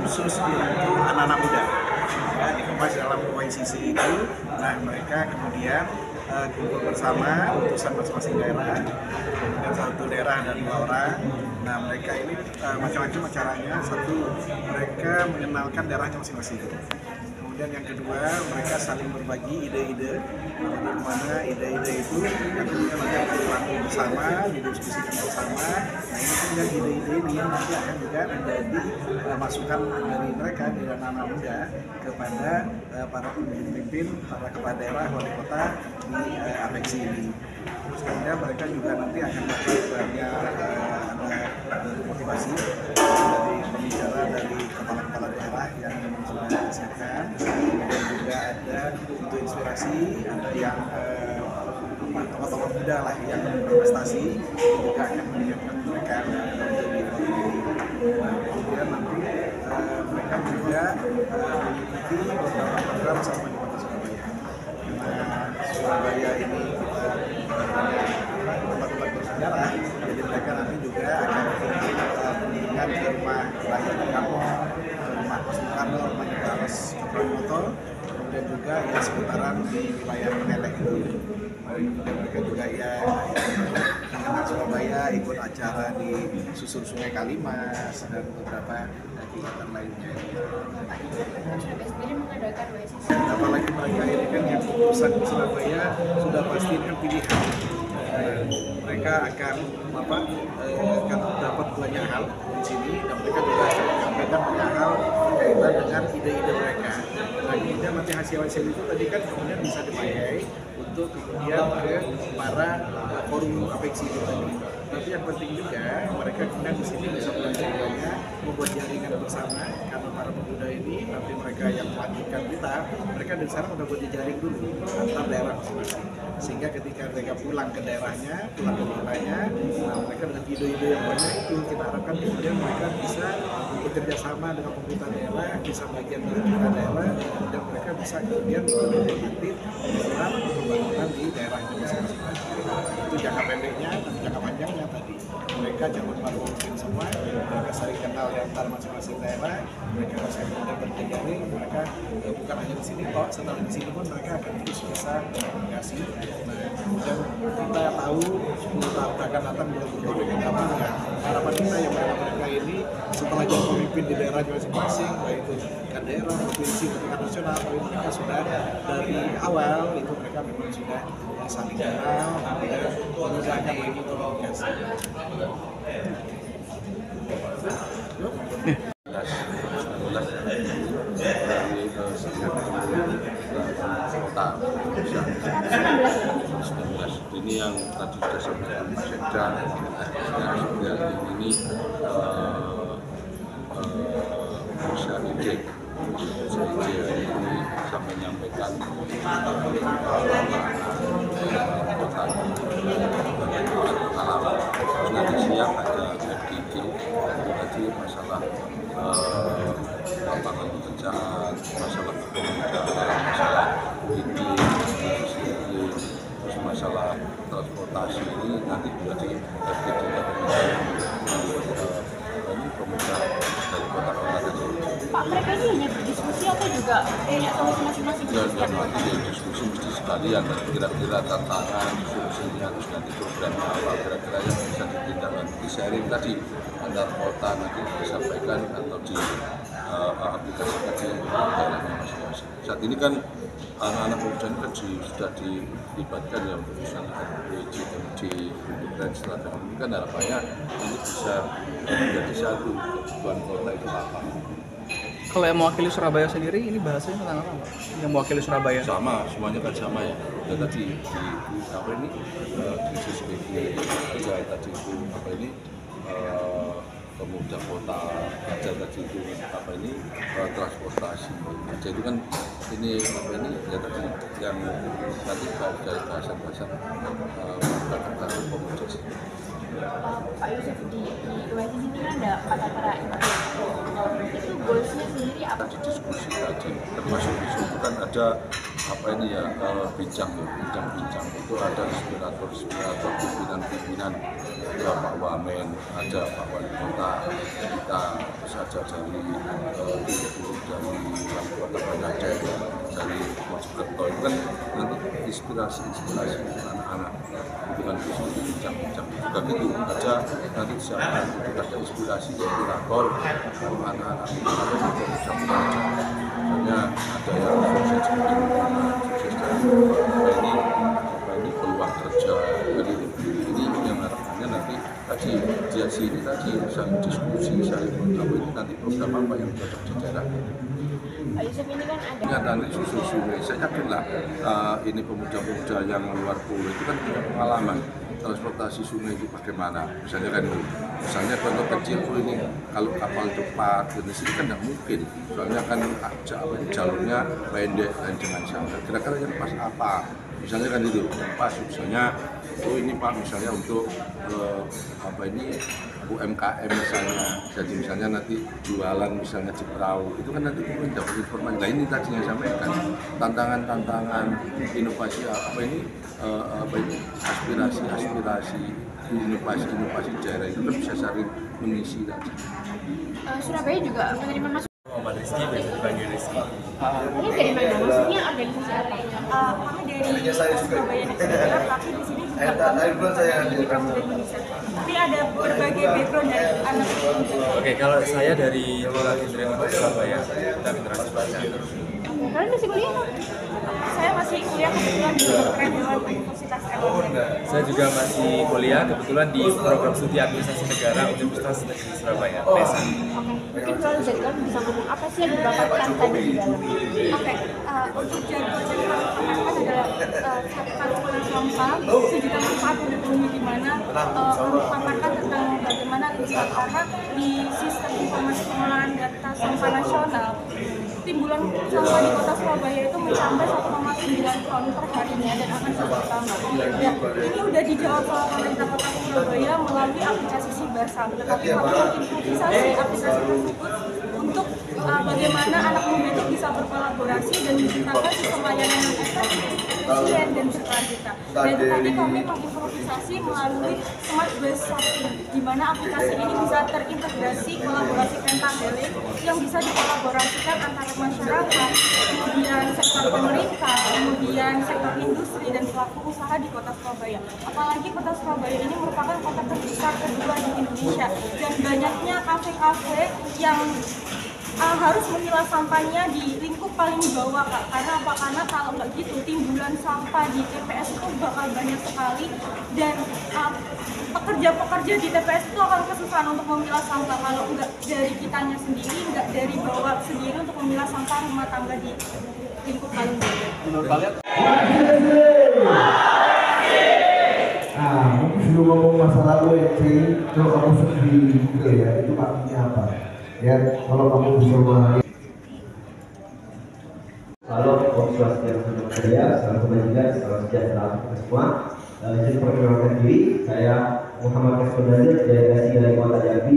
khusus untuk anak-anak muda. Ya, dikemas dalam YCC itu. Nah, mereka kemudian kumpul bersama utusan masing-masing daerah, kemudian satu daerah ada 2 orang. Nah, mereka ini macam-macam acaranya. Satu, mereka mengenalkan daerahnya masing-masing. Kemudian yang kedua, mereka saling berbagi ide-ide, bagaimana ide-ide itu yang kemudian nanti dilakukan bersama, didiskusikan bersama. Nah, ini kemudian ide-ide ini nanti akan juga menjadi masukan dari mereka, dari anak-anak muda kepada para pemimpin, para kepala daerah, wali kota di Apeksi ini. Terus kemudian mereka juga nanti akan dapat banyak ada motivasi dari pembicara dari kepala-kepala daerah yang sudah disiapkan. Kemudian juga ada untuk inspirasi, ada yang tokoh-tokoh muda lah yang berprestasi juga akan menyiapkan mereka menjadi kemudian nanti mereka juga mengikuti beberapa program sama di kota Surabaya. Karena Surabaya ini kita tempat-tempat bersejarah, jadi mereka nanti juga akan kunjungan ke rumah rakyat di kampung, ke rumah Mas Bung Karno, rumahnya Pak Ros Cokroaminoto, kemudian juga ya seputaran di wilayah Penelek itu. Dan mereka juga ya mengenal Surabaya, ikut acara di susur Sungai Kalimas dan beberapa kegiatan lainnya. Surabaya sendiri mengadakan YCC. Apalagi mereka ini kan yang utusan di Surabaya sudah pasti kan pilihan. Mereka akan dapat banyak hal di sini dan mereka juga akan menyampaikan banyak hal berkaitan dengan ide-ide mereka. Nah, kemudian nanti hasil-hasil itu tadi kan kemudian bisa dipakai untuk kemudian ke para forum Apeksi itu tadi. Tapi yang penting juga mereka kemudian di sini bisa belajar banyak, membuat jaringan bersama karena para pemuda ini nanti mereka yang melanjutkan kita, mereka dari sana udah buat jaring dulu antar daerah masing-masing. Sehingga ketika mereka pulang ke daerahnya, pulang ke kotanya, nah mereka dengan ide-ide yang banyak itu kita harapkan kemudian mereka bisa bekerja sama dengan pemerintah daerah, bisa bagian dari pemerintah daerah, dan mereka bisa kemudian nanti program pembangunan di daerahnya masing-masing. Itu jangka pendeknya, dan jangka panjangnya tadi mereka jangan baru mungkin semua, mereka saling kenal di antara masing-masing daerah, mereka bisa kemudian berjejaring, mereka bukan hanya di sini kok, setelah di sini pun mereka akan terus bisa komunikasi. Nah, kemudian kita tahu 10 tahun akan datang 20 tahun akan datang ya, harapan kita yang mereka ini setelah jadi pemimpin di daerah masing-masing, baik itu tingkat daerah, provinsi, tingkat nasional, tapi mereka sudah dari awal itu mereka memang sudah saling kenal dan memudahkan lagi komunikasi. Ini yang tadi sudah sampaikan Mas Sekda, ini bisa ide ini bisa menyampaikan pengalaman. Nanti siang ada FGD, tadi masalah lapangan pekerjaan, masalah kepemudaan, masalah ide, terus masalah transportasi ini nanti juga di FGD ini pemuda dari kota-kota tadi. Pak, mereka ini hanya berdiskusi atau juga punya solusi masing-masing? Ya, nanti diskusi mesti sekalian, kira-kira tantangan, solusinya, terus nanti programnya apa, kira-kira yang bisa ditindaklanjuti sharing tadi antar kota nanti disampaikan atau di aplikasikan di daerahnya masing-masing. Saat ini kan anak-anak muda kan sudah dilibatkan ya untuk misalnya di dan setelah ini kan harapannya ini bisa menjadi satu kebutuhan kota itu apa. Kalau yang mewakili Surabaya sendiri, ini bahasanya tentang apa, Pak? Yang mewakili Surabaya? Sama, semuanya kan sama ya. Dan tadi di apa ini di SPB aja tadi itu apa ini pemuda kota aja tadi itu apa ini transportasi aja itu kan ini apa ini ya tadi yang nanti dari bahasan-bahasan kata-kata pemuda. Pak Yusuf, di YCC ini ada kata-kata itu goalsnya sendiri apa? Tadi diskusi tadi termasuk di situ kan ada bincang-bincang itu ada inspirator pimpinan-pimpinan, ada Pak Wamen, ada Pak Wali Kota kita, terus ada dari dari Kota Banaden, dari Mojokerto, itu kan nanti inspirasi anak-anak itu kan bisa bincang-bincang juga gitu aja nanti disiapkan ada inspirasi inspirator anak-anak itu bisa misalnya ada yang sukses ini peluang kerja jadi ini yang harapannya nanti tadi dia sini tadi saling diskusi saling mengetahui ini nanti program apa yang cocok di daerah. Pak Yusuf ini kan ada Kenyataan susu sungai, saya yakinlah ini pemuda-pemuda yang luar pulau itu kan punya pengalaman transportasi sungai itu bagaimana, misalnya kan itu, misalnya contoh kecil ini kalau kapal cepat jenis ini kan tidak mungkin, soalnya kan jalurnya pendek dan dengan sangat. Kira-kira yang pas apa? Misalnya kan itu pas, misalnya ini Pak misalnya untuk UMKM misalnya, jadi misalnya nanti jualan misalnya di perahu, itu kan nanti mungkin dapat informasi. Nah ini tadi yang saya sampaikan, tantangan inovasi aspirasi inovasi daerah itu kan bisa saling mengisi tadi. Surabaya juga menerima masukan. Muhammad Rizky, dipanggil Rizky. Ini dari mana? Maksudnya organisasi apa? Kami dari Surabaya Nasional, tapi di sini juga Indonesia. Tapi ada berbagai background dari anak muda. Oke, kalau saya dari Lurah Indra Surabaya, kita generasi pelajar. Kalian masih kuliah? Saya masih kuliah kebetulan di Kedokteran Hewan Universitas Erlangga. Saya juga masih kuliah kebetulan di program studi administrasi negara Universitas Negeri Surabaya, PESAN. Mungkin kalau jadi kalian bisa ngomong apa sih yang didapatkan tadi di dalam? Untuk jadwal yang kami paparkan adalah kantong sampah, sejuta manfaat yang dipenuhi di mana kami paparkan tentang bagaimana riset karena di sistem informasi pengolahan data sampah nasional timbulan sampah di kota Surabaya itu mencapai 1,9 ton per harinya dan akan terus bertambah. Ya, ini udah dijawab oleh pemerintah kota Surabaya melalui aplikasi Sibasam. Tetapi kami improvisasi aplikasi tersebut untuk bagaimana anak muda itu bisa berkolaborasi dan menciptakan sistem layanan yang efektif, efisien dan berkelanjutan. Dan tadi kami mengimprovisasi melalui Smart Bus Shopping, di mana aplikasi ini bisa terintegrasi kolaborasi pentahelix yang bisa dikolaborasikan antara masyarakat, kemudian sektor pemerintah, kemudian sektor industri dan pelaku usaha di kota Surabaya. Apalagi kota Surabaya ini merupakan kota terbesar kedua di Indonesia dan banyaknya kafe-kafe yang harus memilah sampahnya di lingkup paling bawah, Kak. Karena apa? Karena kalau nggak gitu timbulan sampah di TPS itu bakal banyak sekali dan pekerja-pekerja di TPS itu akan kesusahan untuk memilah sampah kalau nggak dari kitanya sendiri, nggak dari bawah sendiri untuk memilah sampah rumah tangga di lingkup paling bawah. Menurut kalian? Mungkin sebelum ngomong masalah UMC, kalau kamu sedih gitu ya, itu artinya apa? Ya, kalau kamu bisa memahami. Salam Om Swastiastu Jaya, salam kebajikan, salam sejahtera untuk semua. Jadi perkenalkan diri, saya Muhammad Kasbandazir, delegasi dari Kota Jambi.